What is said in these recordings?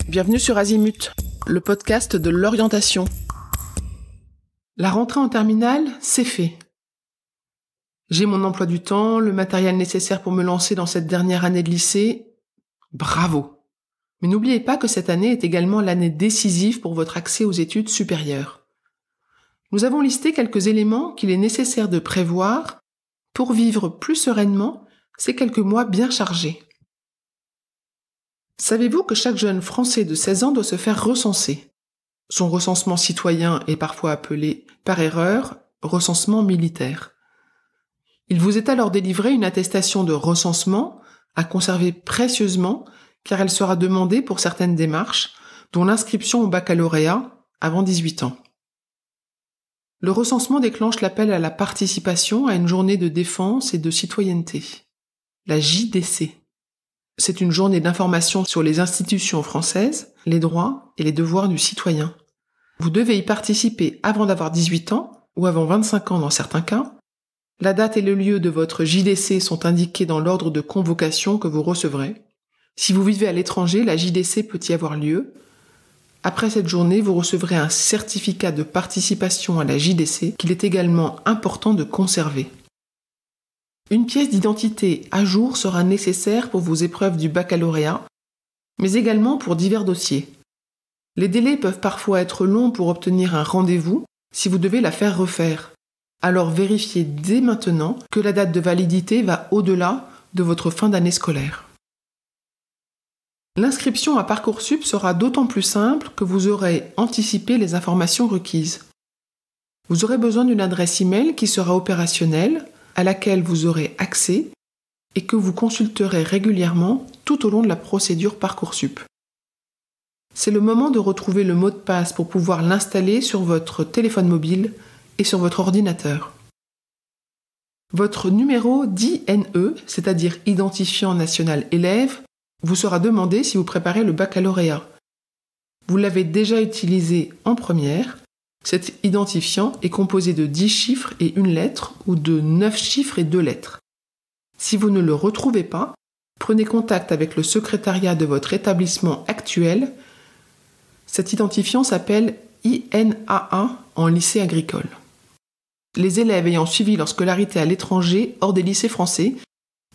Bienvenue sur Azimut, le podcast de l'orientation. La rentrée en terminale, c'est fait. J'ai mon emploi du temps, le matériel nécessaire pour me lancer dans cette dernière année de lycée. Bravo! Mais n'oubliez pas que cette année est également l'année décisive pour votre accès aux études supérieures. Nous avons listé quelques éléments qu'il est nécessaire de prévoir pour vivre plus sereinement ces quelques mois bien chargés. Savez-vous que chaque jeune Français de 16 ans doit se faire recenser? Son recensement citoyen est parfois appelé, par erreur, recensement militaire. Il vous est alors délivré une attestation de recensement à conserver précieusement car elle sera demandée pour certaines démarches, dont l'inscription au baccalauréat avant 18 ans. Le recensement déclenche l'appel à la participation à une journée de défense et de citoyenneté, la JDC. C'est une journée d'information sur les institutions françaises, les droits et les devoirs du citoyen. Vous devez y participer avant d'avoir 18 ans ou avant 25 ans dans certains cas. La date et le lieu de votre JDC sont indiqués dans l'ordre de convocation que vous recevrez. Si vous vivez à l'étranger, la JDC peut y avoir lieu. Après cette journée, vous recevrez un certificat de participation à la JDC qu'il est également important de conserver. Une pièce d'identité à jour sera nécessaire pour vos épreuves du baccalauréat, mais également pour divers dossiers. Les délais peuvent parfois être longs pour obtenir un rendez-vous si vous devez la faire refaire. Alors vérifiez dès maintenant que la date de validité va au-delà de votre fin d'année scolaire. L'inscription à Parcoursup sera d'autant plus simple que vous aurez anticipé les informations requises. Vous aurez besoin d'une adresse email qui sera opérationnelle, à laquelle vous aurez accès et que vous consulterez régulièrement tout au long de la procédure Parcoursup. C'est le moment de retrouver le mot de passe pour pouvoir l'installer sur votre téléphone mobile et sur votre ordinateur. Votre numéro d'INE, c'est-à-dire Identifiant National Élève, vous sera demandé si vous préparez le baccalauréat. Vous l'avez déjà utilisé en première. Cet identifiant est composé de 10 chiffres et une lettre ou de 9 chiffres et 2 lettres. Si vous ne le retrouvez pas, prenez contact avec le secrétariat de votre établissement actuel. Cet identifiant s'appelle INAA en lycée agricole. Les élèves ayant suivi leur scolarité à l'étranger hors des lycées français,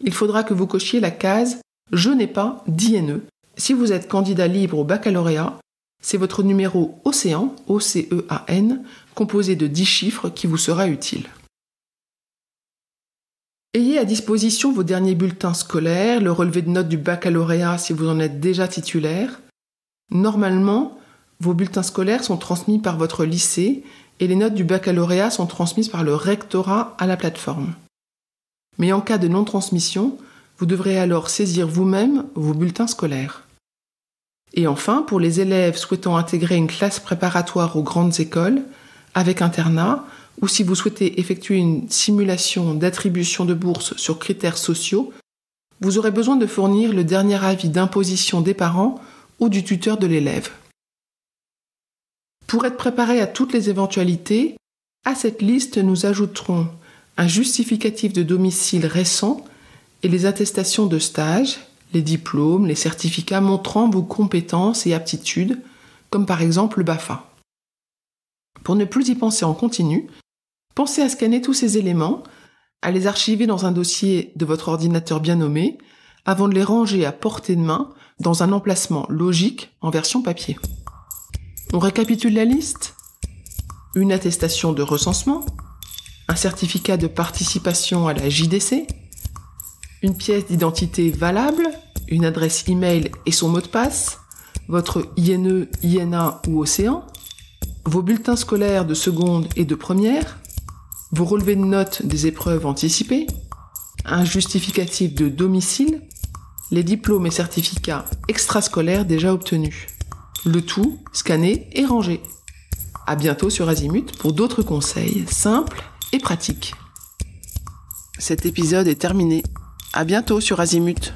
il faudra que vous cochiez la case « Je n'ai pas d'INE ». Si vous êtes candidat libre au baccalauréat, c'est votre numéro Océan, OCEAN, composé de 10 chiffres qui vous sera utile. Ayez à disposition vos derniers bulletins scolaires, le relevé de notes du baccalauréat si vous en êtes déjà titulaire. Normalement, vos bulletins scolaires sont transmis par votre lycée et les notes du baccalauréat sont transmises par le rectorat à la plateforme. Mais en cas de non-transmission, vous devrez alors saisir vous-même vos bulletins scolaires. Et enfin, pour les élèves souhaitant intégrer une classe préparatoire aux grandes écoles, avec internat, ou si vous souhaitez effectuer une simulation d'attribution de bourse sur critères sociaux, vous aurez besoin de fournir le dernier avis d'imposition des parents ou du tuteur de l'élève. Pour être préparé à toutes les éventualités, à cette liste nous ajouterons un justificatif de domicile récent et les attestations de stage, les diplômes, les certificats montrant vos compétences et aptitudes, comme par exemple le BAFA. Pour ne plus y penser en continu, pensez à scanner tous ces éléments, à les archiver dans un dossier de votre ordinateur bien nommé, avant de les ranger à portée de main dans un emplacement logique en version papier. On récapitule la liste. Une attestation de recensement, un certificat de participation à la JDC, une pièce d'identité valable, une adresse email et son mot de passe, votre INE, INA ou Océan, vos bulletins scolaires de seconde et de première, vos relevés de notes des épreuves anticipées, un justificatif de domicile, les diplômes et certificats extrascolaires déjà obtenus. Le tout scanné et rangé. À bientôt sur Azimut pour d'autres conseils simples et pratiques. Cet épisode est terminé. À bientôt sur Azimut.